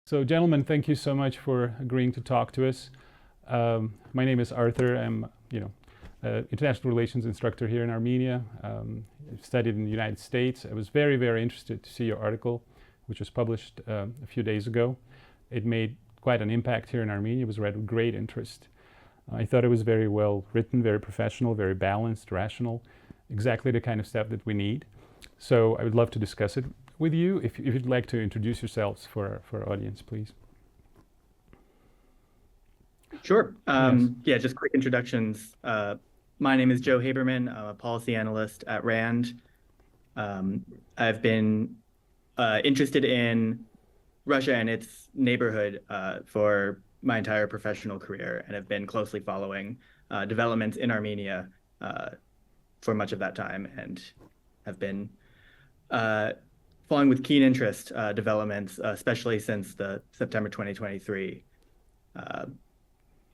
So, gentlemen, thank you so much for agreeing to talk to us. My name is Arthur. I'm, international relations instructor here in Armenia. I've studied in the United States. I was very, very interested to see your article, which was published a few days ago. It made quite an impact here in Armenia. It was read with great interest. I thought it was very well written, very professional, very balanced, rational, exactly the kind of stuff that we need. So I would love to discuss it with you. If you'd like to introduce yourselves for our audience, please. Sure. Yeah, just quick introductions. My name is Joe Haberman. I'm a policy analyst at RAND. I've been interested in Russia and its neighborhood for my entire professional career, and have been closely following developments in Armenia for much of that time, and have been following with keen interest developments, especially since the September 2023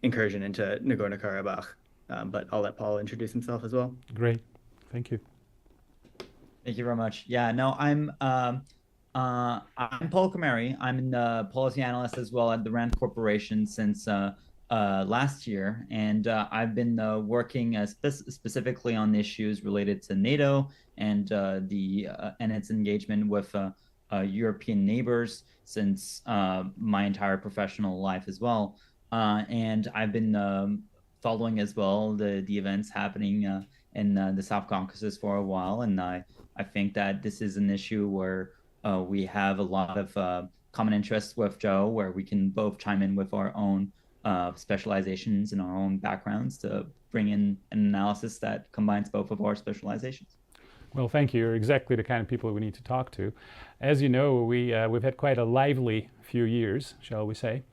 incursion into Nagorno-Karabakh. But I'll let Paul introduce himself as well. Great, thank you. Thank you very much. Yeah, no, I'm Paul Kamari. I'm a policy analyst as well at the RAND Corporation since last year, and I've been working specifically on issues related to NATO and its engagement with European neighbors since my entire professional life as well. And I've been following as well the events happening in the South Caucasus for a while, and I think that this is an issue where we have a lot of common interests with Joe, where we can both chime in with our own specializations and our own backgrounds to bring in an analysis that combines both of our specializations. Well, thank you. You're exactly the kind of people we need to talk to. As you know, we've had quite a lively few years, shall we say.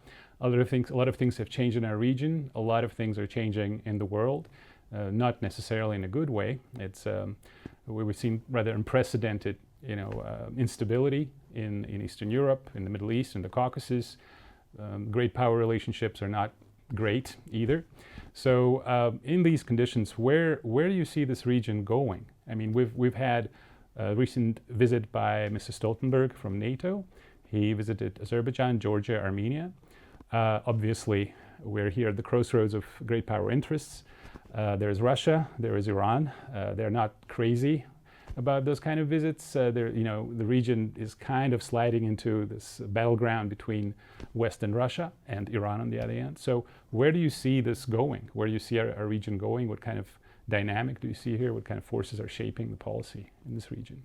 A lot of things have changed in our region. A lot of things are changing in the world, not necessarily in a good way. It's we've seen rather unprecedented, instability in Eastern Europe, in the Middle East, in the Caucasus. Great power relationships are not great either. So in these conditions, where do you see this region going? I mean, we've had a recent visit by Mr. Stoltenberg from NATO. He visited Azerbaijan, Georgia, Armenia. Obviously, we're here at the crossroads of great power interests. There's Russia, there is Iran. They're not crazy about those kind of visits. The region is kind of sliding into this battleground between West and Russia and Iran on the other hand. So where do you see this going? Where do you see our region going? What kind of dynamic do you see here? What kind of forces are shaping the policy in this region?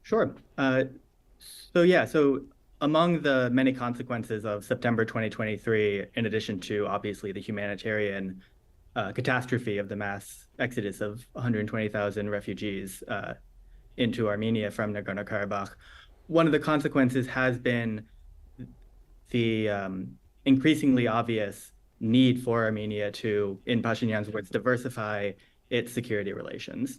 Sure. So among the many consequences of September 2023, in addition to obviously the humanitarian catastrophe of the mass exodus of 120,000 refugees into Armenia from Nagorno-Karabakh, one of the consequences has been the increasingly obvious need for Armenia to, in Pashinyan's words, diversify its security relations.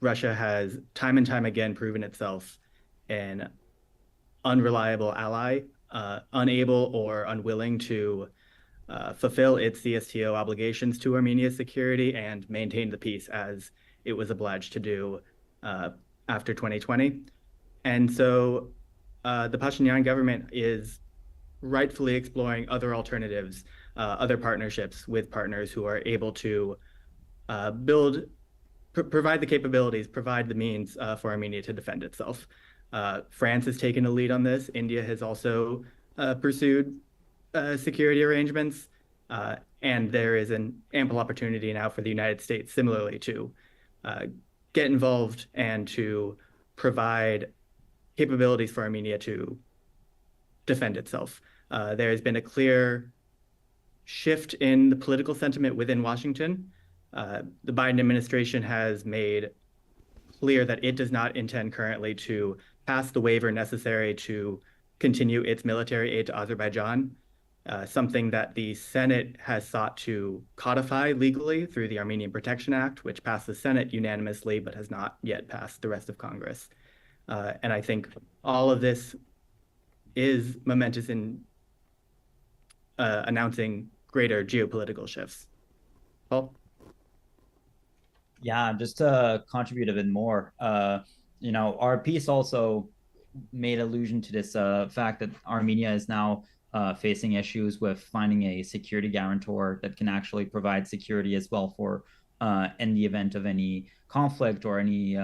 Russia has time and time again proven itself an unreliable ally, unable or unwilling to fulfill its CSTO obligations to Armenia's security and maintain the peace as it was obliged to do after 2020. And so the Pashinyan government is rightfully exploring other alternatives, other partnerships with partners who are able to provide the capabilities, provide the means for Armenia to defend itself. France has taken a lead on this. India has also pursued security arrangements, and there is an ample opportunity now for the United States similarly to get involved and to provide capabilities for Armenia to defend itself. There has been a clear shift in the political sentiment within Washington. The Biden administration has made clear that it does not intend currently to pass the waiver necessary to continue its military aid to Azerbaijan, something that the Senate has sought to codify legally through the Armenian Protection Act, which passed the Senate unanimously but has not yet passed the rest of Congress. And I think all of this is momentous in announcing greater geopolitical shifts. Paul? Yeah, just to contribute a bit more, our piece also made allusion to this fact that Armenia is now facing issues with finding a security guarantor that can actually provide security as well for in the event of any conflict or any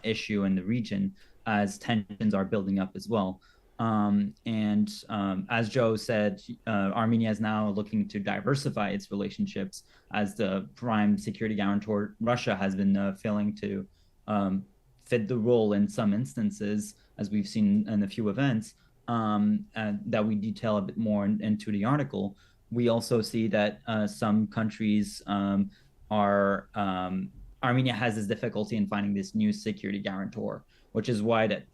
issue in the region, as tensions are building up as well. As Joe said, Armenia is now looking to diversify its relationships, as the prime security guarantor, Russia, has been failing to fit the role in some instances, as we've seen in a few events that we detail a bit more into the article. We also see that some countries Armenia has this difficulty in finding this new security guarantor, which is why that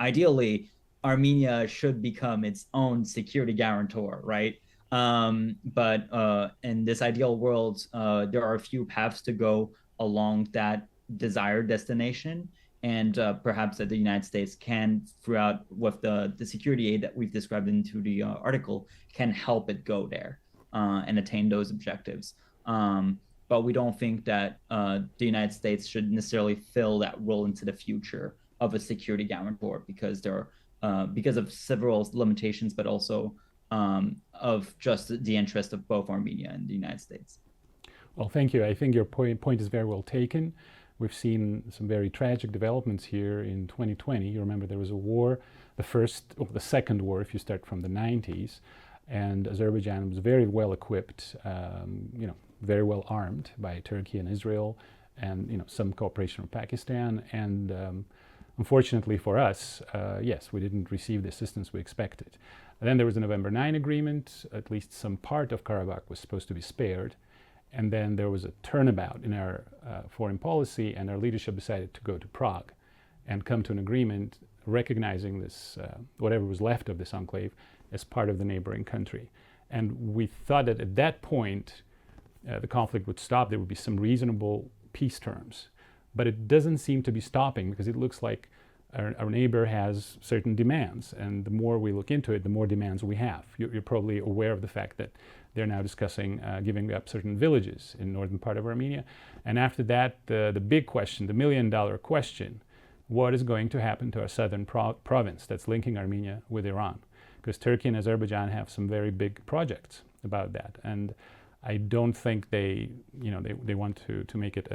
ideally Armenia should become its own security guarantor, right? But in this ideal world, there are a few paths to go along that desired destination, and perhaps that the United States can, throughout with the security aid that we've described into the article, can help it go there and attain those objectives. But we don't think that the United States should necessarily fill that role into the future of a security guarantor, because because of several limitations, but also of just the interest of both Armenia and the United States. Well, thank you. I think your point is very well taken. We've seen some very tragic developments here in 2020. You remember there was a war, the second war, if you start from the 90s, and Azerbaijan was very well equipped, very well armed by Turkey and Israel, and some cooperation from Pakistan. And unfortunately for us, yes, we didn't receive the assistance we expected. And then there was a November 9 agreement. At least some part of Karabakh was supposed to be spared. And then there was a turnabout in our foreign policy, and our leadership decided to go to Prague and come to an agreement recognizing this, whatever was left of this enclave, as part of the neighboring country. And we thought that at that point, the conflict would stop. There would be some reasonable peace terms. But it doesn't seem to be stopping, because it looks like our neighbor has certain demands. And the more we look into it, the more demands we have. You're probably aware of the fact that they're now discussing giving up certain villages in northern part of Armenia. And after that, the big question, the million-dollar question, what is going to happen to our southern province that's linking Armenia with Iran? Because Turkey and Azerbaijan have some very big projects about that. And I don't think they want to make it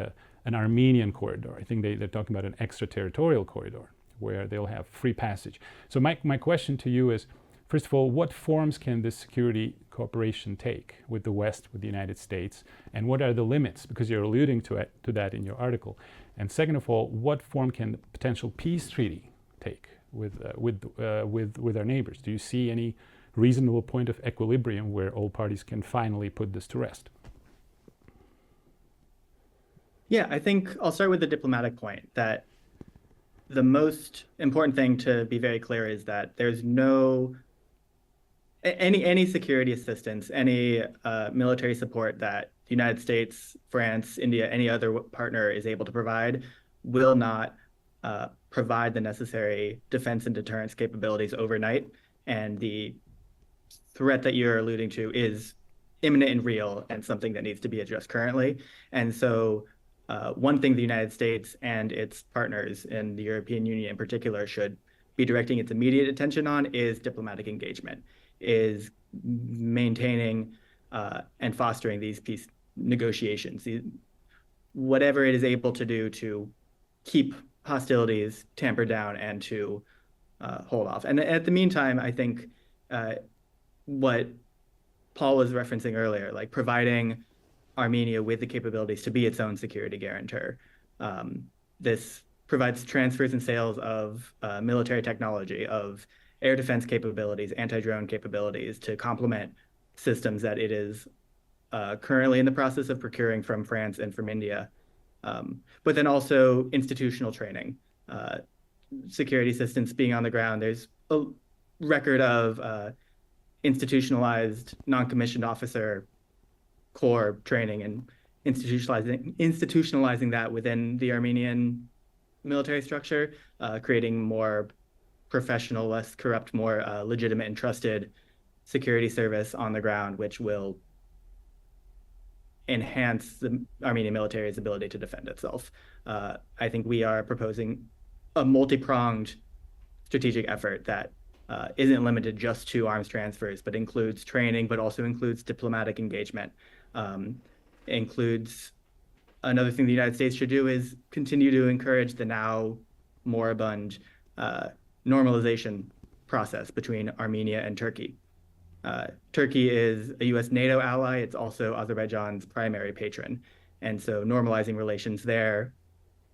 an Armenian corridor. I think they're talking about an extraterritorial corridor where they'll have free passage. So my question to you is, first of all, what forms can this security cooperation take with the West, with the United States, and what are the limits? Because you're alluding to that in your article. And second of all, what form can the potential peace treaty take with our neighbors? Do you see any reasonable point of equilibrium where all parties can finally put this to rest? Yeah, I think I'll start with the diplomatic point, that the most important thing to be very clear is that there's no any security assistance, any military support that the United States, France, India, any other partner is able to provide will not provide the necessary defense and deterrence capabilities overnight. And the threat that you're alluding to is imminent and real, and something that needs to be addressed currently. And so one thing the United States and its partners in the European Union in particular should be directing its immediate attention on is diplomatic engagement, is maintaining and fostering these peace negotiations, whatever it is able to do to keep hostilities tampered down and to hold off. And at the meantime, I think what Paul was referencing earlier, like providing Armenia with the capabilities to be its own security guarantor. This provides transfers and sales of military technology, of air defense capabilities, anti-drone capabilities to complement systems that it is currently in the process of procuring from France and from India. But then also institutional training, security assistance being on the ground. There's a record of institutionalized non-commissioned officer corps training and institutionalizing that within the Armenian military structure, creating more professional, less corrupt, more legitimate and trusted security service on the ground, which will enhance the Armenian military's ability to defend itself. I think we are proposing a multi-pronged strategic effort that isn't limited just to arms transfers, but includes training, but also includes diplomatic engagement, includes another thing the United States should do is continue to encourage the now moribund normalization process between Armenia and Turkey. Turkey is a US NATO ally. It's also Azerbaijan's primary patron. And so normalizing relations there,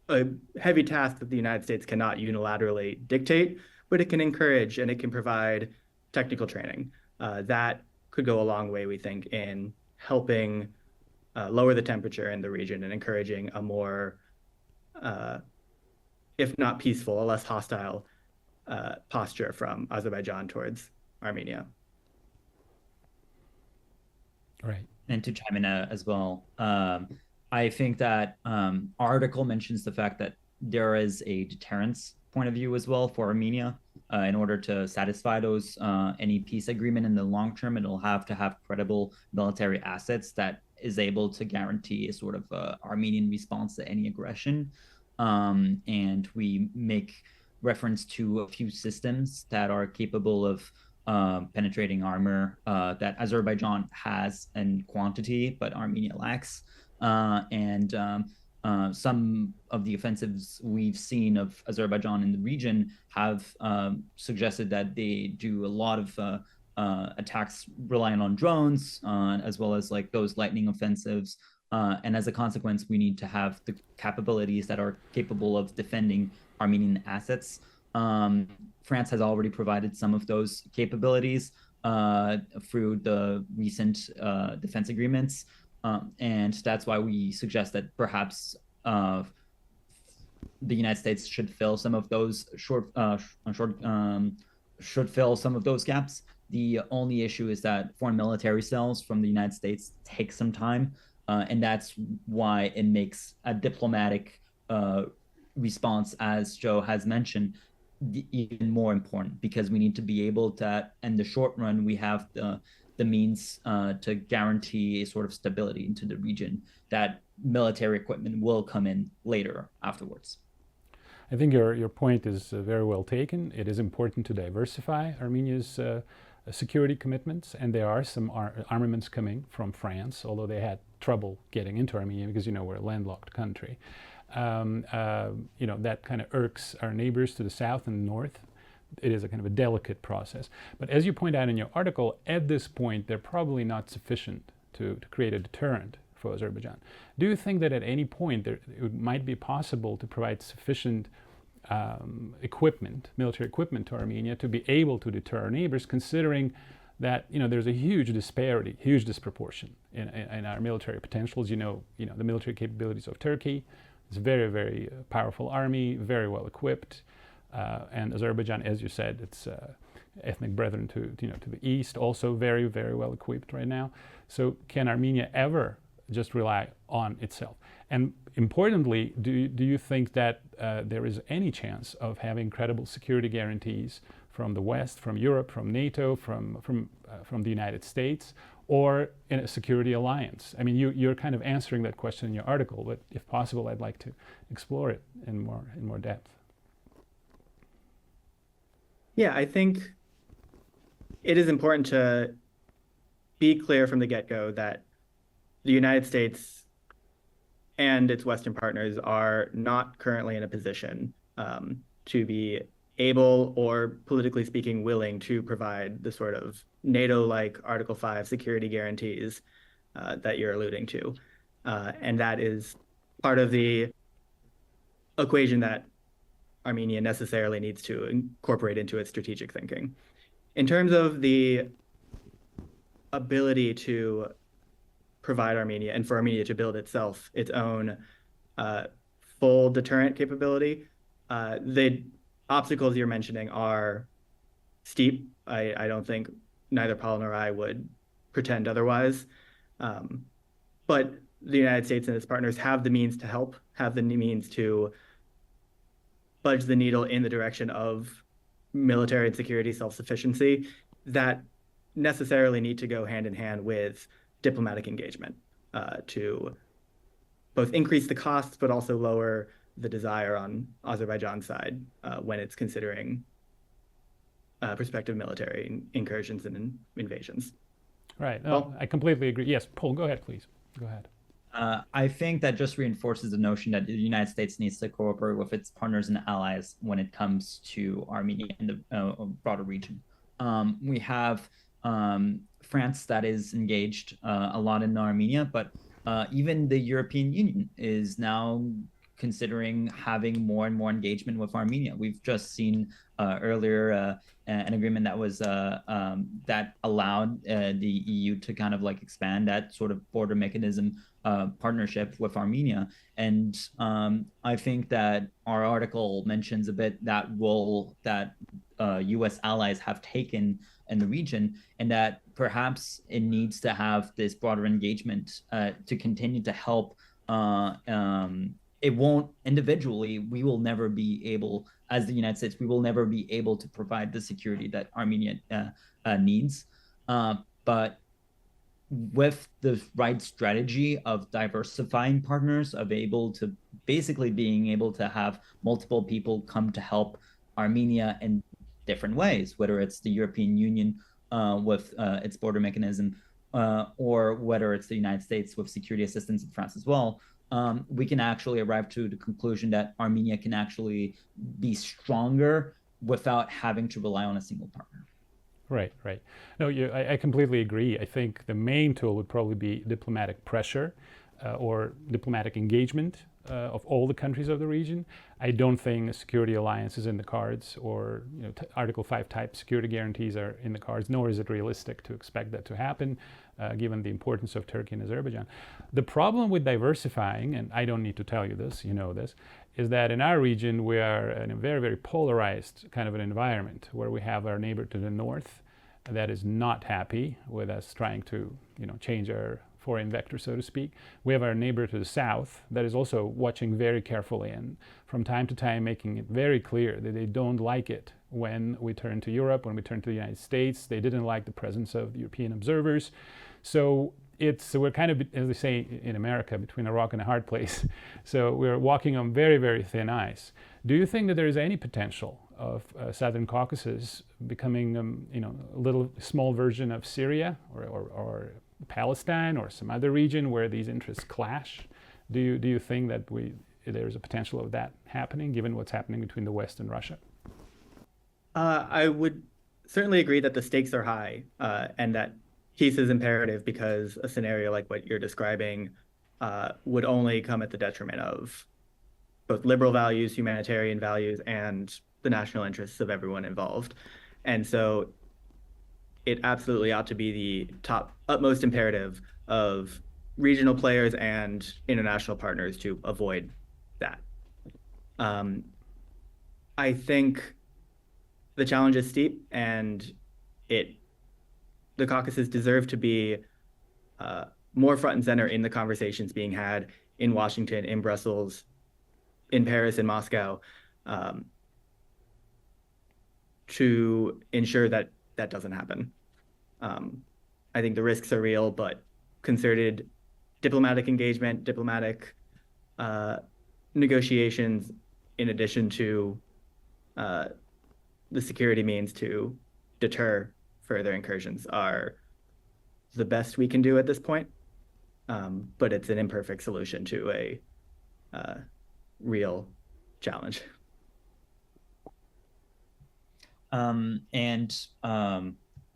a heavy task that the United States cannot unilaterally dictate, but it can encourage and it can provide technical training. That could go a long way, we think, in helping lower the temperature in the region and encouraging a more, if not peaceful, a less hostile posture from Azerbaijan towards Armenia. Right. And to chime in as well, I think that article mentions the fact that there is a deterrence point of view as well for Armenia. In order to satisfy those any peace agreement in the long term, it'll have to have credible military assets that is able to guarantee a sort of Armenian response to any aggression. And we make reference to a few systems that are capable of penetrating armor that Azerbaijan has in quantity, but Armenia lacks. Some of the offensives we've seen of Azerbaijan in the region have suggested that they do a lot of attacks relying on drones, as well as like those lightning offensives. And as a consequence, we need to have the capabilities that are capable of defending Armenian assets. France has already provided some of those capabilities through the recent defense agreements. And that's why we suggest that perhaps the United States should fill some of those should fill some of those gaps. The only issue is that foreign military sales from the United States take some time, and that's why it makes a diplomatic response, as Joe has mentioned, even more important, because we need to be able to, in the short run, we have the means to guarantee a sort of stability into the region. That military equipment will come in later afterwards. I think your point is very well taken. It is important to diversify Armenia's security commitments, and there are some armaments coming from France, although they had trouble getting into Armenia because, you know, we're a landlocked country. You know, that kind of irks our neighbors to the south and north. It is a kind of a delicate process. But as you point out in your article, at this point, they're probably not sufficient to create a deterrent for Azerbaijan. Do you think that at any point it might be possible to provide sufficient equipment, military equipment to Armenia to be able to deter our neighbors, considering that, you know, there's a huge disparity, huge disproportion in our military potentials? You know, the military capabilities of Turkey. It's a very, very powerful army, very well equipped. And Azerbaijan, as you said, it's ethnic brethren to the east, also very, very well equipped right now. So can Armenia ever just rely on itself? And importantly, do you think that there is any chance of having credible security guarantees from the West, from Europe, from NATO, from the United States, or in a security alliance? I mean, you're kind of answering that question in your article, but if possible, I'd like to explore it in more depth. Yeah, I think it is important to be clear from the get-go that the United States and its Western partners are not currently in a position to be able or, politically speaking, willing to provide the sort of NATO-like Article 5 security guarantees that you're alluding to. And that is part of the equation that Armenia necessarily needs to incorporate into its strategic thinking. In terms of the ability to provide Armenia and for Armenia to build itself its own full deterrent capability, the obstacles you're mentioning are steep. I don't think neither Paul nor I would pretend otherwise. But the United States and its partners have the means to help, have the means to budge the needle in the direction of military and security self-sufficiency that necessarily need to go hand in hand with diplomatic engagement to both increase the costs, but also lower the desire on Azerbaijan's side when it's considering prospective military incursions and invasions. Right. No, Well, I completely agree. Yes, Paul, go ahead, please. Go ahead. I think that just reinforces the notion that the United States needs to cooperate with its partners and allies when it comes to Armenia and the broader region. We have France that is engaged a lot in Armenia, but even the European Union is now considering having more and more engagement with Armenia. We've just seen earlier an agreement that was that allowed the EU to kind of like expand that sort of border mechanism partnership with Armenia. And I think that our article mentions a bit that role that US allies have taken in the region, and that perhaps it needs to have this broader engagement to continue to help. It won't individually, we will never be able, as the United States, we will never be able to provide the security that Armenia needs. But with the right strategy of diversifying partners, of able to basically being able to have multiple people come to help Armenia in different ways, whether it's the European Union with its border mechanism, or whether it's the United States with security assistance in France as well, we can actually arrive to the conclusion that Armenia can actually be stronger without having to rely on a single partner. Right, right. No, I completely agree. I think the main tool would probably be diplomatic pressure or diplomatic engagement of all the countries of the region. I don't think a security alliance is in the cards, or Article 5 type security guarantees are in the cards, nor is it realistic to expect that to happen, given the importance of Turkey and Azerbaijan. The problem with diversifying, and I don't need to tell you this, you know this, is that in our region we are in a very, very polarized kind of an environment where we have our neighbor to the north that is not happy with us trying to change our foreign vector, so to speak. We have our neighbor to the south that is also watching very carefully and from time to time making it very clear that they don't like it when we turn to Europe, when we turn to the United States. They didn't like the presence of the European observers. So we're kind of, as they say in America, between a rock and a hard place. So we're walking on very, very thin ice. Do you think that there is any potential of Southern Caucasus becoming, a little small version of Syria or Palestine or some other region where these interests clash? Do you think that there's a potential of that happening, given what's happening between the West and Russia? I would certainly agree that the stakes are high, and that peace is imperative, because a scenario like what you're describing would only come at the detriment of both liberal values, humanitarian values, and the national interests of everyone involved. And so it absolutely ought to be the utmost imperative of regional players and international partners to avoid that. I think the challenge is steep, and the Caucasus deserve to be more front and center in the conversations being had in Washington, in Brussels, in Paris, in Moscow, to ensure that that doesn't happen. I think the risks are real, but concerted diplomatic engagement, diplomatic negotiations, in addition to the security means to deter further incursions, are the best we can do at this point. But it's an imperfect solution to a real challenge.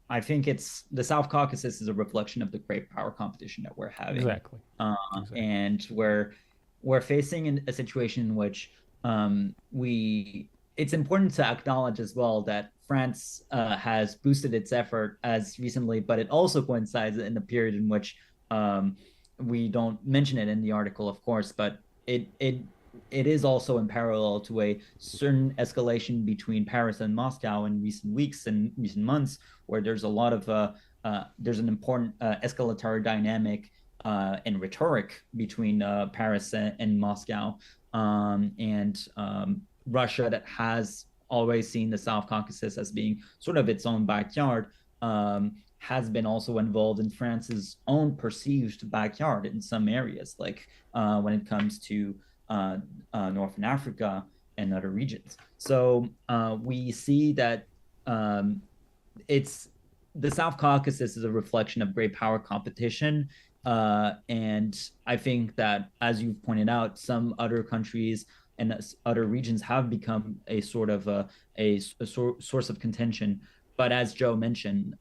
I think the South Caucasus is a reflection of the great power competition that we're having. Exactly. And we're facing a situation in which it's important to acknowledge as well that France has boosted its effort as recently, but it also coincides in the period in which we don't mention it in the article, of course, but it is also in parallel to a certain escalation between Paris and Moscow in recent weeks and recent months, where there's a lot of there's an important escalatory dynamic and rhetoric between Paris and Moscow, and Russia, that has always seen the South Caucasus as being sort of its own backyard, has been also involved in France's own perceived backyard in some areas, like when it comes to Northern Africa and other regions. So we see that it's the South Caucasus is a reflection of great power competition. And I think that, as you've pointed out, some other countries and other regions have become a sort of a source of contention. But as Joe mentioned,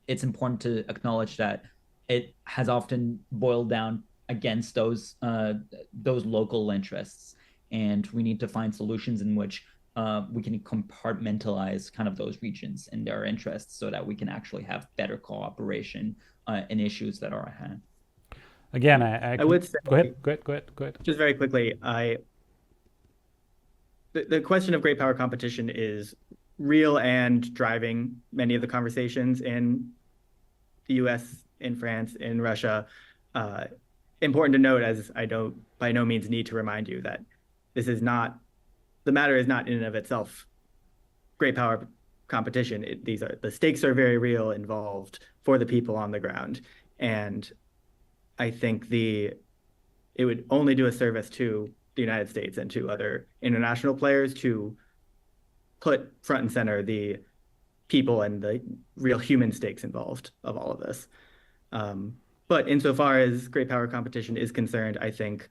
it's important to acknowledge that it has often boiled down against those local interests, and we need to find solutions in which we can compartmentalize kind of those regions and their interests so that we can actually have better cooperation in issues that are at hand. Again, I would say, go ahead. Just very quickly, the question of great power competition is real and driving many of the conversations in the US, in France, in Russia. Important to note, as I don't by no means need to remind you, that this is not, the matter is not in and of itself great power competition. The stakes are very real involved for the people on the ground. And I think it would only do a service to the United States and to other international players to put front and center the people and the real human stakes involved of all of this. But insofar as great power competition is concerned, I think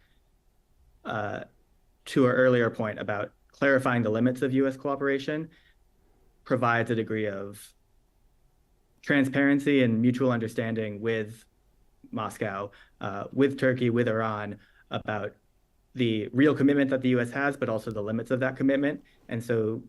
to our earlier point about clarifying the limits of US cooperation provides a degree of transparency and mutual understanding with Moscow, with Turkey, with Iran, about the real commitment that the US has, but also the limits of that commitment. And so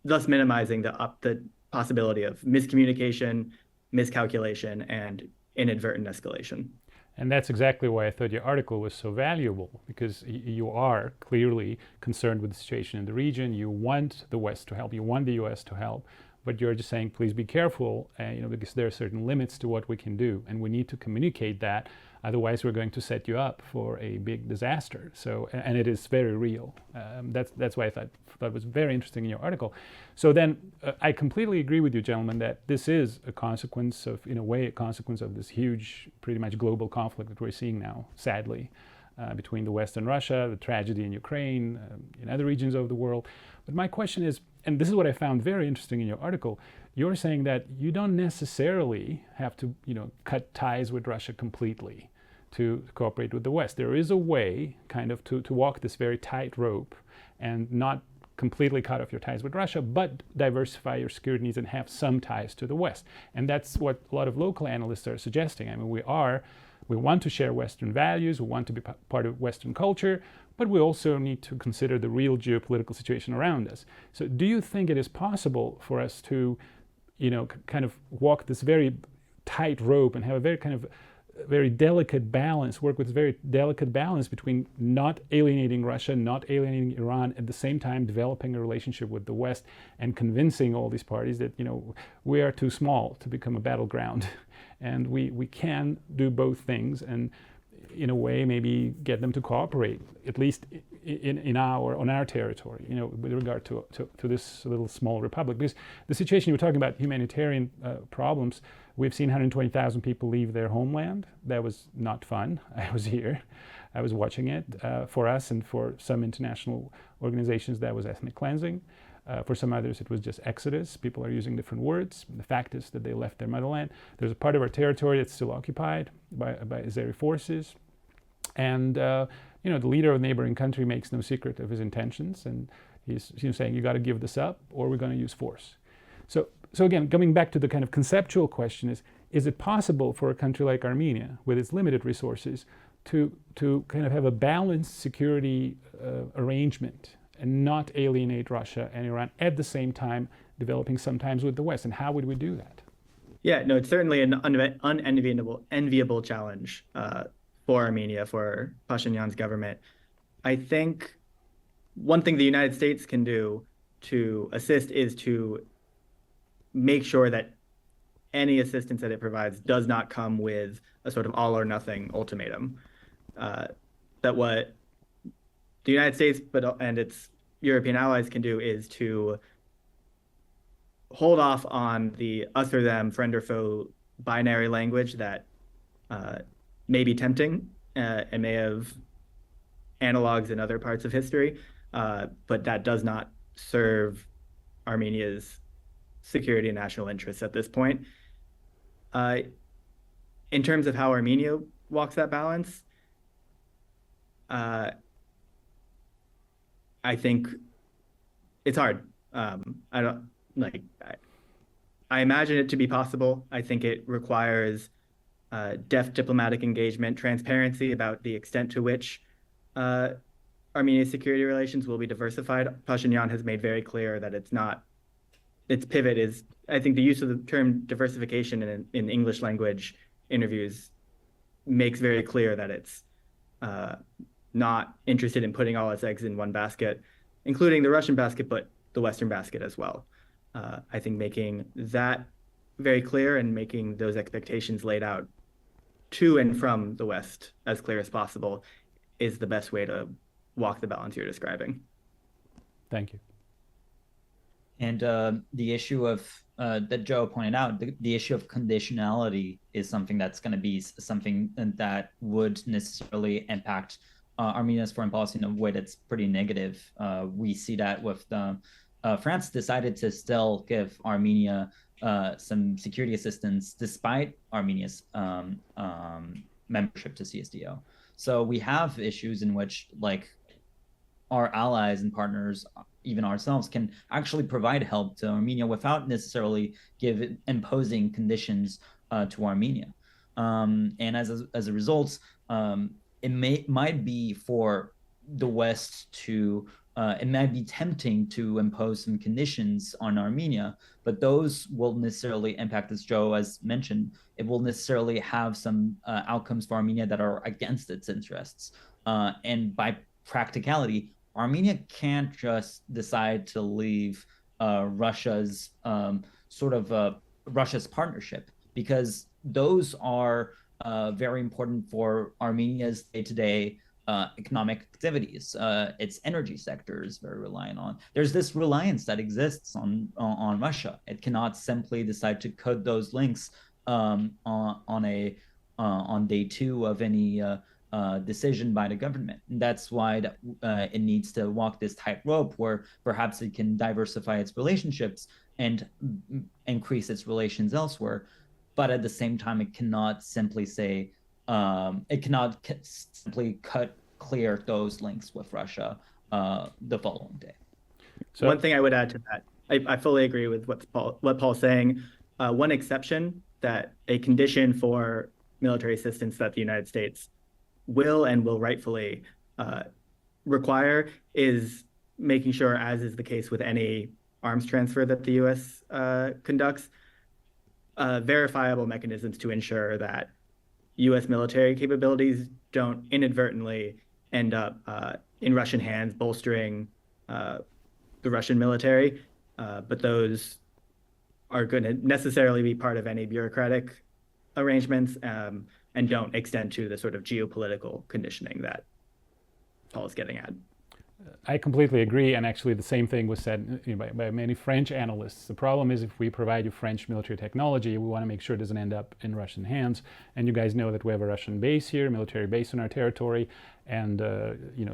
thus minimizing the possibility of miscommunication, miscalculation, and inadvertent escalation. And that's exactly why I thought your article was so valuable, because you are clearly concerned with the situation in the region. You want the West to help. You want the US to help. But you're just saying, please be careful, because there are certain limits to what we can do. And we need to communicate that. Otherwise, we're going to set you up for a big disaster. So, and it is very real. That's why I thought it was very interesting in your article. So then I completely agree with you, gentlemen, that this is a consequence of, in a way, a consequence of this huge, pretty much global conflict that we're seeing now, sadly, between the West and Russia, the tragedy in Ukraine, in other regions of the world. But my question is, and this is what I found very interesting in your article, you're saying that you don't necessarily have to, cut ties with Russia completely to cooperate with the West. There is a way kind of to walk this very tight rope and not completely cut off your ties with Russia, but diversify your security needs and have some ties to the West. And that's what a lot of local analysts are suggesting. I mean, we want to share Western values, we want to be part of Western culture, but we also need to consider the real geopolitical situation around us. So do you think it is possible for us to, kind of walk this very tight rope and have a very delicate balance, work with very delicate balance between not alienating Russia, not alienating Iran, at the same time developing a relationship with the West and convincing all these parties that, we are too small to become a battleground and we can do both things and in a way maybe get them to cooperate, at least on our territory, with regard to this little small republic. Because the situation you were talking about, humanitarian problems, we've seen 120,000 people leave their homeland. That was not fun. I was here. I was watching it. For us and for some international organizations, that was ethnic cleansing. For some others, it was just exodus. People are using different words. The fact is that they left their motherland. There's a part of our territory that's still occupied by Azeri forces. And, the leader of a neighboring country makes no secret of his intentions. And he's saying, you got to give this up or we're going to use force. So again, coming back to the kind of conceptual question is it possible for a country like Armenia, with its limited resources, to kind of have a balanced security arrangement and not alienate Russia and Iran at the same time developing sometimes with the West? And how would we do that? Yeah, no, it's certainly an unenviable challenge for Armenia, for Pashinyan's government. I think one thing the United States can do to assist is to make sure that any assistance that it provides does not come with a sort of all or nothing ultimatum. That what the United States and its European allies can do is to hold off on the us or them, friend or foe binary language that may be tempting and may have analogs in other parts of history, but that does not serve Armenia's security and national interests at this point. In terms of how Armenia walks that balance, I think it's hard. I imagine it to be possible. I think it requires deft diplomatic engagement, transparency about the extent to which Armenia's security relations will be diversified. Pashinyan has made very clear that its pivot is, I think the use of the term diversification in English language interviews makes very clear that it's not interested in putting all its eggs in one basket, including the Russian basket, but the Western basket as well. I think making that very clear and making those expectations laid out to and from the West as clear as possible is the best way to walk the balance you're describing. Thank you. And the issue of that Joe pointed out, the issue of conditionality is something that's going to be something that would necessarily impact Armenia's foreign policy in a way that's pretty negative. We see that with France decided to still give Armenia some security assistance despite Armenia's membership to CSDO. So we have issues in which, like, our allies and partners, even ourselves, can actually provide help to Armenia without necessarily imposing conditions to Armenia. And as a result, it might be for the West to it might be tempting to impose some conditions on Armenia, but those will necessarily impact, as Joe has mentioned, it will necessarily have some outcomes for Armenia that are against its interests. And by practicality, Armenia can't just decide to leave Russia's Russia's partnership, because those are very important for Armenia's day-to-day economic activities. Its energy sector is very reliant on. There's this reliance that exists on Russia. It cannot simply decide to cut those links on day two of any decision by the government. And that's why it needs to walk this tightrope where perhaps it can diversify its relationships and increase its relations elsewhere, but at the same time, it cannot simply say simply clear those links with Russia the following day. So one thing I would add to that, I fully agree with what Paul's saying. One exception, that a condition for military assistance that the United States will rightfully require, is making sure, as is the case with any arms transfer that the U.S. Conducts, verifiable mechanisms to ensure that U.S. military capabilities don't inadvertently end up in Russian hands, bolstering the Russian military, but those are going to necessarily be part of any bureaucratic arrangements and don't extend to the sort of geopolitical conditioning that Paul is getting at. I completely agree, and actually the same thing was said by many French analysts. The problem is, if we provide you French military technology, we want to make sure it doesn't end up in Russian hands. And you guys know that we have a Russian base here, military base on our territory, and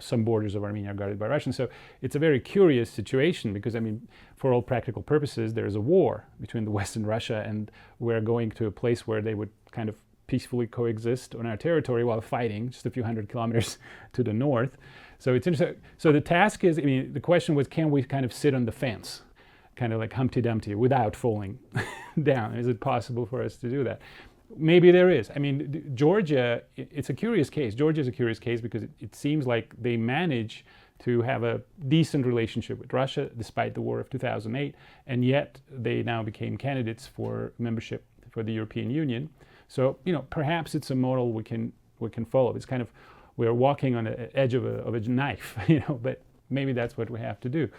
some borders of Armenia are guarded by Russians. So it's a very curious situation, because for all practical purposes, there is a war between the West and Russia, and we're going to a place where they would kind of peacefully coexist on our territory while fighting just a few hundred kilometers to the north. So it's interesting. So the task is, the question was, can we kind of sit on the fence, kind of like Humpty Dumpty, without falling down? Is it possible for us to do that? Maybe there is. Georgia, it's a curious case. Georgia is a curious case because it seems like they manage to have a decent relationship with Russia despite the war of 2008, and yet they now became candidates for membership for the European Union. So perhaps it's a model we can follow. It's kind of, we're walking on the edge of a knife, but maybe that's what we have to do,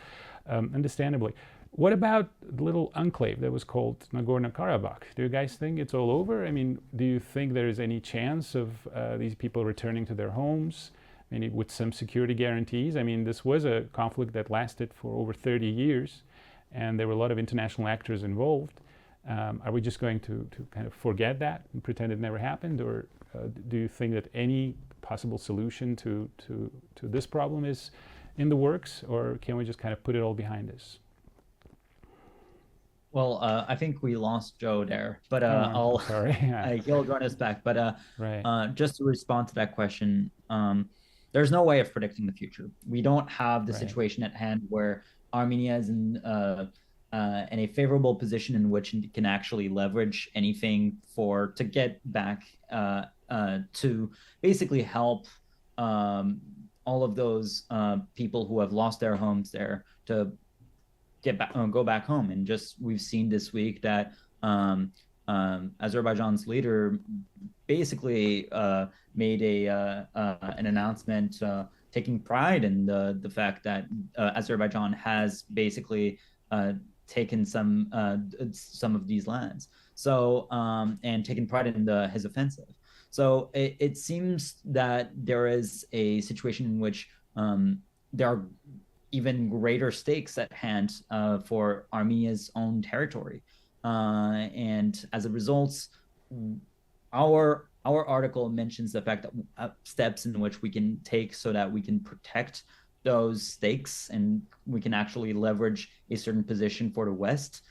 understandably. What about the little enclave that was called Nagorno-Karabakh? Do you guys think it's all over? Do you think there is any chance of these people returning to their homes, with some security guarantees? This was a conflict that lasted for over 30 years, and there were a lot of international actors involved. Are we just going to kind of forget that and pretend it never happened, or do you think that any possible solution to this problem is in the works, or can we just kind of put it all behind us? Well, I think we lost Joe there, but I'm sorry. he'll join us back. But right. just to respond to that question, there's no way of predicting the future. We don't have the Right. situation at hand where Armenia is in a favorable position in which it can actually leverage anything to get back to basically help all of those people who have lost their homes there to get back, go back home. And just we've seen this week that Azerbaijan's leader basically made an announcement taking pride in the fact that Azerbaijan has basically taken some of these lands. So and taken pride in his offensive. So it seems that there is a situation in which there are even greater stakes at hand for Armenia's own territory. And as a result, our article mentions the fact that steps in which we can take so that we can protect those stakes and we can actually leverage a certain position for the West.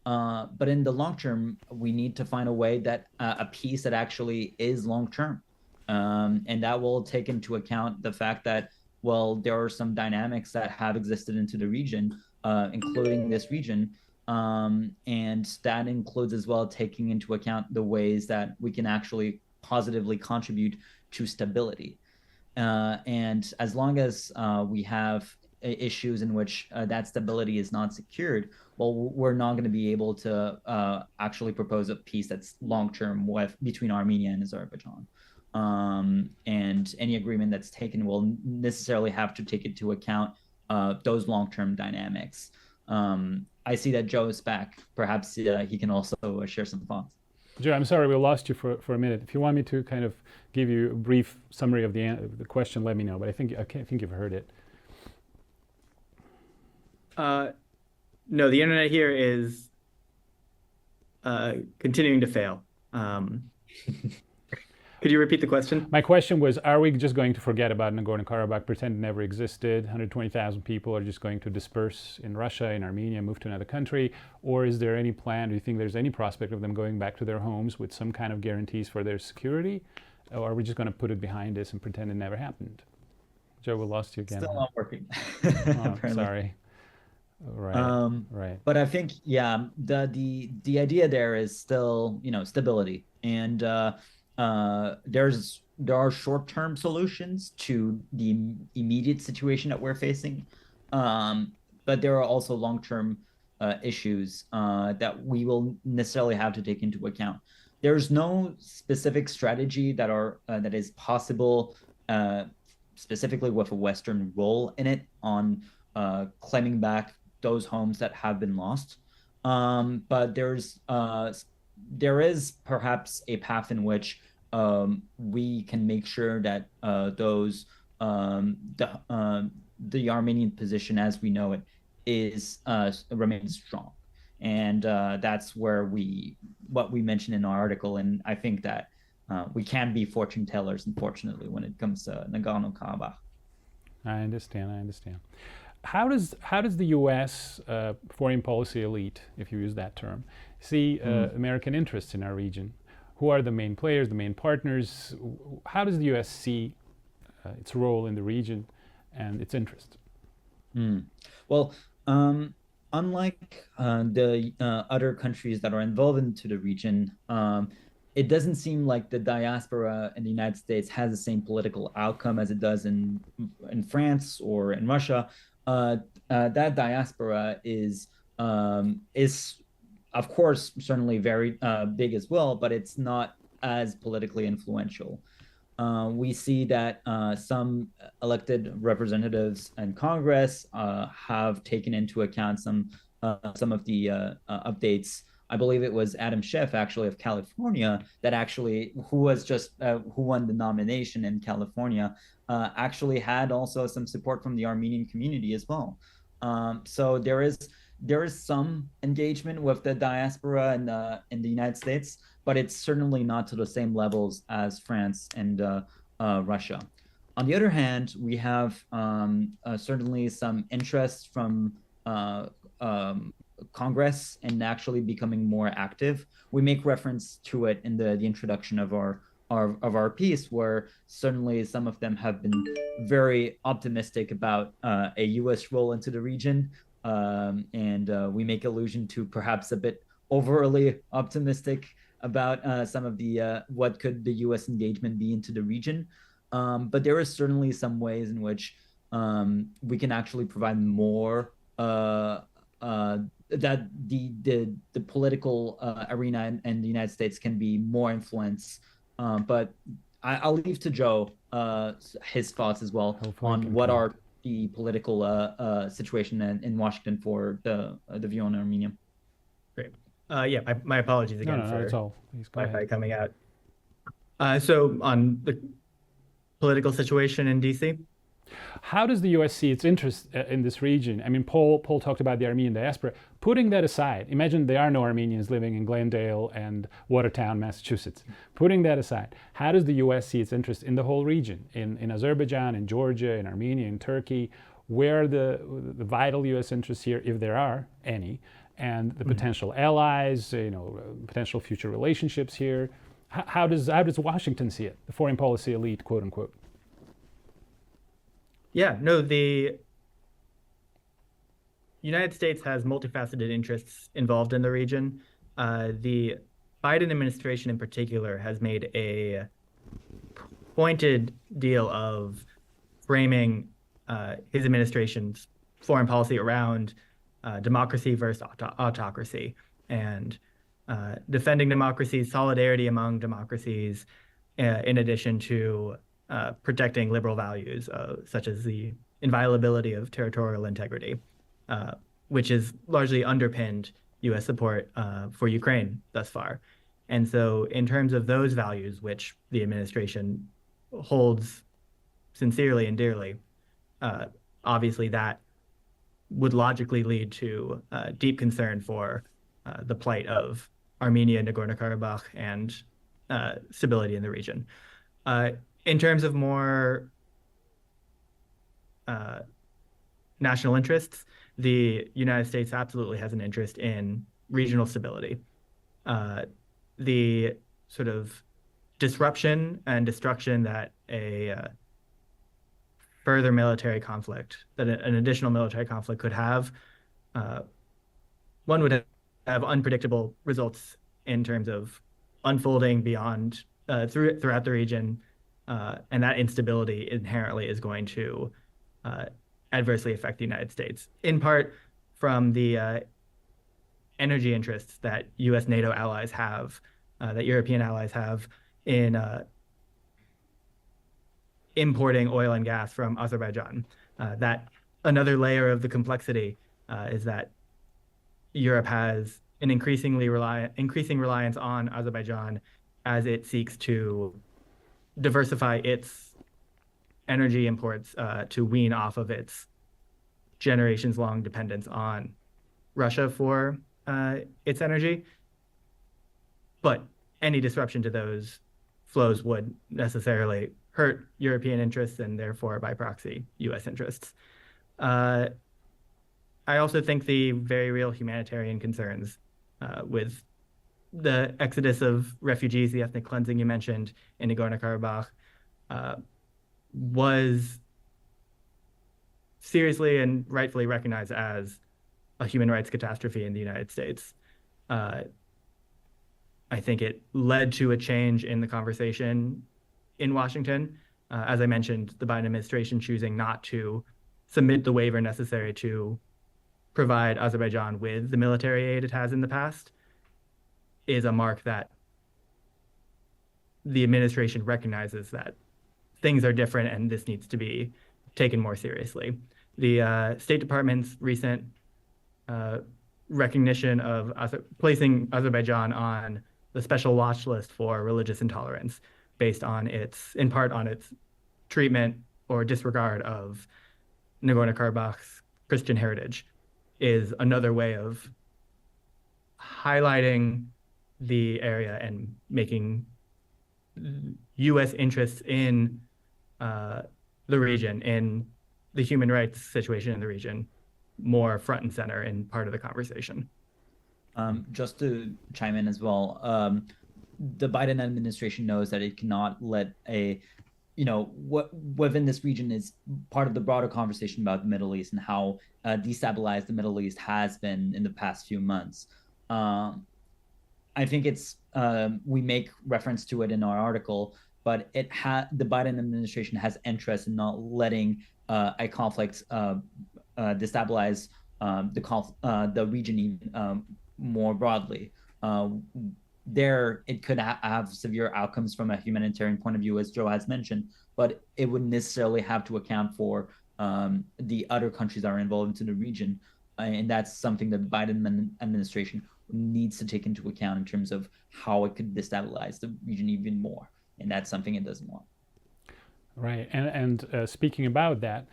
But in the long term, we need to find a way that a peace that actually is long term. And that will take into account the fact that, well, there are some dynamics that have existed into the region, including this region. And that includes as well taking into account the ways that we can actually positively contribute to stability. And as long as we have issues in which that stability is not secured, well, we're not going to be able to actually propose a peace that's long-term between Armenia and Azerbaijan. And any agreement that's taken will necessarily have to take into account those long-term dynamics. I see that Joe is back. Perhaps he can also share some thoughts. Joe, I'm sorry we lost you for a minute. If you want me to kind of give you a brief summary of the question, let me know. But I think you've heard it. No, the internet here is continuing to fail. Could you repeat the question? My question was, are we just going to forget about Nagorno-Karabakh, pretend it never existed? 120,000 people are just going to disperse in Russia, in Armenia, move to another country? Or is there any plan, do you think there's any prospect of them going back to their homes with some kind of guarantees for their security? Or are we just going to put it behind us and pretend it never happened? Joe, we lost you again. Still not working. Oh, sorry. Right, right. But I think, yeah, the idea there is still, stability. And there are short-term solutions to the immediate situation that we're facing, but there are also long-term issues that we will necessarily have to take into account. There's no specific strategy that is possible, specifically with a Western role in it on claiming back those homes that have been lost. But there is perhaps a path in which we can make sure that the Armenian position as we know it remains strong, and that's where what we mentioned in our article. And I think that we can be fortune tellers, unfortunately, when it comes to Nagorno-Karabakh. I understand. How does the U.S. Foreign policy elite, if you use that term, see American interests in our region? Who are the main players, the main partners? How does the U.S. see its role in the region and its interest? Well, unlike the other countries that are involved into the region, it doesn't seem like the diaspora in the United States has the same political outcome as it does in France or in Russia. That diaspora is of course certainly very big as well, but it's not as politically influential. We see that some elected representatives in Congress have taken into account some of the updates. I believe it was Adam Schiff, actually, of California, who won the nomination in California, actually had also some support from the Armenian community as well. So there is some engagement with the diaspora in the United States, but it's certainly not to the same levels as France and Russia. On the other hand, we have certainly some interest from Congress in actually becoming more active. We make reference to it in the introduction of our piece, where certainly some of them have been very optimistic about a U.S. role into the region, and we make allusion to perhaps a bit overly optimistic about some of the what could the U.S. engagement be into the region. But there are certainly some ways in which we can actually provide more that the political arena in the United States can be more influenced. But I'll leave to Joe his thoughts as well on what are the political situation in Washington for the view on Armenia. Great. Yeah, my apologies again for it's all. Wi-Fi coming out. So on the political situation in DC. How does the U.S. see its interest in this region? I mean, Paul talked about the Armenian diaspora. Putting that aside, imagine there are no Armenians living in Glendale and Watertown, Massachusetts. Putting that aside, how does the U.S. see its interest in the whole region, in Azerbaijan, in Georgia, in Armenia, in Turkey? Where are the vital U.S. interests here, if there are any, and the potential allies, potential future relationships here? How does Washington see it, the foreign policy elite, quote unquote? Yeah, no, the United States has multifaceted interests involved in the region. The Biden administration in particular has made a pointed deal of framing his administration's foreign policy around democracy versus autocracy, and defending democracy, solidarity among democracies, in addition to protecting liberal values, such as the inviolability of territorial integrity, which has largely underpinned U.S. support for Ukraine thus far. And so in terms of those values, which the administration holds sincerely and dearly, obviously that would logically lead to deep concern for the plight of Armenia, Nagorno-Karabakh, and stability in the region. In terms of more national interests, the United States absolutely has an interest in regional stability. The sort of disruption and destruction that a further military conflict, that an additional military conflict could have, one would have unpredictable results in terms of unfolding beyond throughout the region. And that instability inherently is going to adversely affect the United States, in part from the energy interests that U.S. NATO allies have, that European allies have in importing oil and gas from Azerbaijan. That another layer of the complexity is that Europe has an increasing reliance on Azerbaijan as it seeks to diversify its energy imports to wean off of its generations-long dependence on Russia for its energy. But any disruption to those flows would necessarily hurt European interests and therefore by proxy U.S. interests. I also think the very real humanitarian concerns with the exodus of refugees, the ethnic cleansing you mentioned in Nagorno-Karabakh, was seriously and rightfully recognized as a human rights catastrophe in the United States. I think it led to a change in the conversation in Washington. As I mentioned, the Biden administration choosing not to submit the waiver necessary to provide Azerbaijan with the military aid it has in the past is a mark that the administration recognizes that things are different and this needs to be taken more seriously. The State Department's recent recognition of placing Azerbaijan on the special watch list for religious intolerance based on in part on its treatment or disregard of Nagorno-Karabakh's Christian heritage is another way of highlighting the area and making U.S. interests in the region and the human rights situation in the region more front and center in part of the conversation. Just to chime in as well, the Biden administration knows that it cannot let what within this region is part of the broader conversation about the Middle East and how destabilized the Middle East has been in the past few months. I think it's we make reference to it in our article, but the Biden administration has interest in not letting a conflict destabilize the region even more broadly. It could have severe outcomes from a humanitarian point of view, as Joe has mentioned, but it wouldn't necessarily have to account for the other countries that are involved in the region. And that's something that the Biden administration needs to take into account in terms of how it could destabilize the region even more. And that's something it doesn't want. Right. And speaking about that,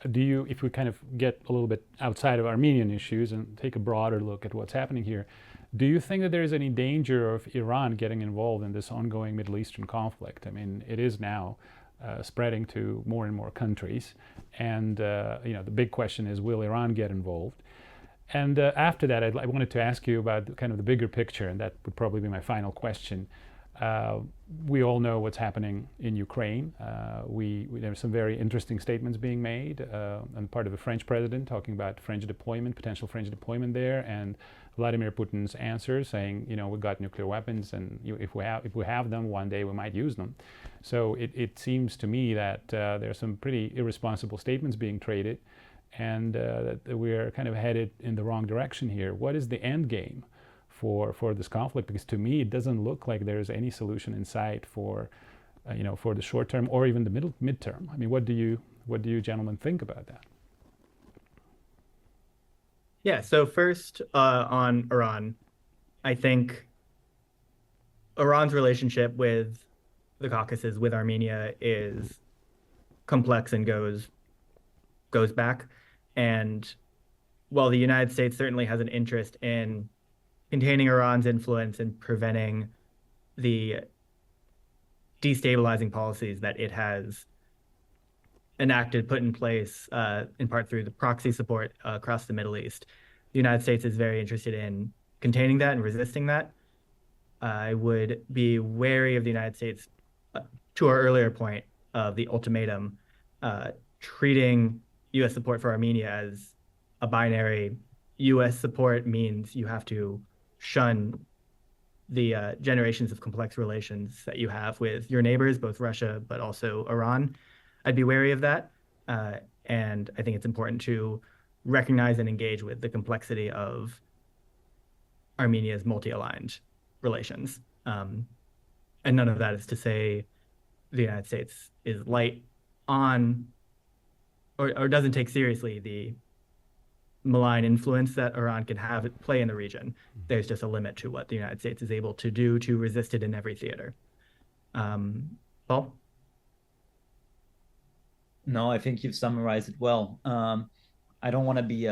if we kind of get a little bit outside of Armenian issues and take a broader look at what's happening here, do you think that there is any danger of Iran getting involved in this ongoing Middle Eastern conflict? I mean, it is now spreading to more and more countries, and the big question is, will Iran get involved? And after that, I wanted to ask you about kind of the bigger picture, and that would probably be my final question. We all know what's happening in Ukraine. There are some very interesting statements being made on part of the French president talking about potential French deployment there, and Vladimir Putin's answer saying, we got nuclear weapons, and if we have them, one day we might use them. So it seems to me that there are some pretty irresponsible statements being traded, and that we are kind of headed in the wrong direction here. What is the end game for this conflict? Because to me, it doesn't look like there's any solution in sight for the short term or even the midterm. I mean, what do you gentlemen think about that? Yeah, so first on Iran, I think Iran's relationship with the Caucasus, with Armenia, is complex and goes back. And while the United States certainly has an interest in containing Iran's influence and preventing the destabilizing policies that it has put in place, in part through the proxy support across the Middle East, the United States is very interested in containing that and resisting that. I would be wary of the United States, to our earlier point of the ultimatum, treating U.S. support for Armenia as a binary. U.S. support means you have to shun the generations of complex relations that you have with your neighbors, both Russia but also Iran. I'd be wary of that. And I think it's important to recognize and engage with the complexity of Armenia's multi-aligned relations. And none of that is to say the United States is light on or doesn't take seriously the malign influence that Iran can play in the region. There's just a limit to what the United States is able to do to resist it in every theater. Paul? No, I think you've summarized it well. I don't want to be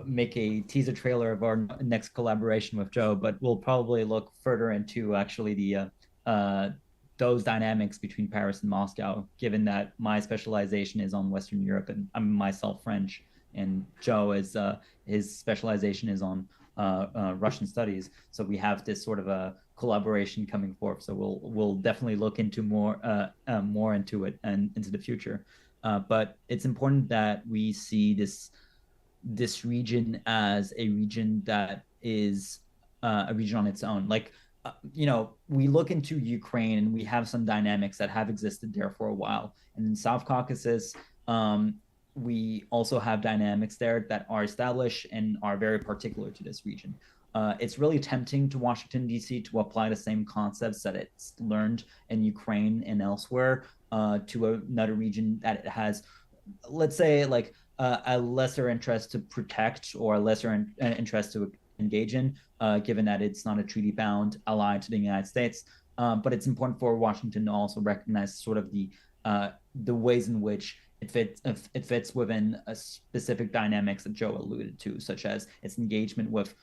make a teaser trailer of our next collaboration with Joe, but we'll probably look further into actually the those dynamics between Paris and Moscow, given that my specialization is on Western Europe and I'm myself French, and Joe is his specialization is on Russian studies. So we have this sort of a collaboration coming forth. So we'll definitely look into more into it and into the future. But it's important that we see this region as a region that is a region on its own. Like, we look into Ukraine and we have some dynamics that have existed there for a while. And in South Caucasus, we also have dynamics there that are established and are very particular to this region. It's really tempting to Washington, D.C. to apply the same concepts that it's learned in Ukraine and elsewhere to another region that it has, let's say, like a lesser interest to protect or a lesser interest to engage in, given that it's not a treaty-bound ally to the United States. But it's important for Washington to also recognize sort of the ways in which it fits within a specific dynamics that Joe alluded to, such as its engagement with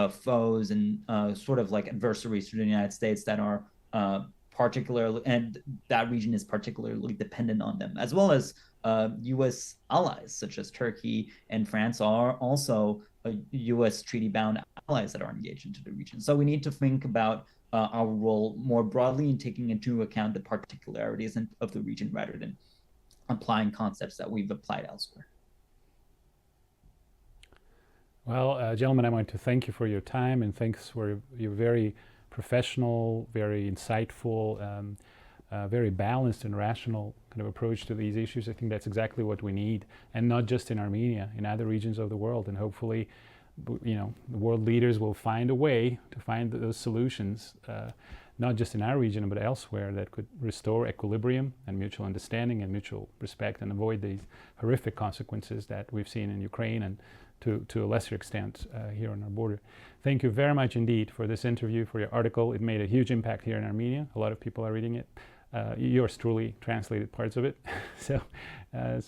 foes and sort of like adversaries to the United States that are particularly, and that region is particularly dependent on them, as well as U.S. allies, such as Turkey and France, are also U.S. treaty-bound allies that are engaged into the region. So we need to think about our role more broadly in taking into account the particularities of the region rather than applying concepts that we've applied elsewhere. Well, gentlemen, I want to thank you for your time, and thanks for your very professional, very insightful, very balanced and rational kind of approach to these issues. I think that's exactly what we need, and not just in Armenia, in other regions of the world. And hopefully, the world leaders will find a way to find those solutions, not just in our region, but elsewhere, that could restore equilibrium and mutual understanding and mutual respect, and avoid these horrific consequences that we've seen in Ukraine and to a lesser extent here on our border. Thank you very much indeed for this interview, for your article. It made a huge impact here in Armenia. A lot of people are reading it. Yours truly translated parts of it, so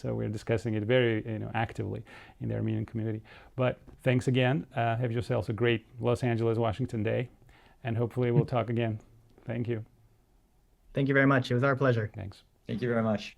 we're discussing it very actively in the Armenian community. But thanks again. Have yourselves a great Los Angeles, Washington day, and hopefully we'll talk again. Thank you. Thank you very much. It was our pleasure. Thanks. Thank you very much.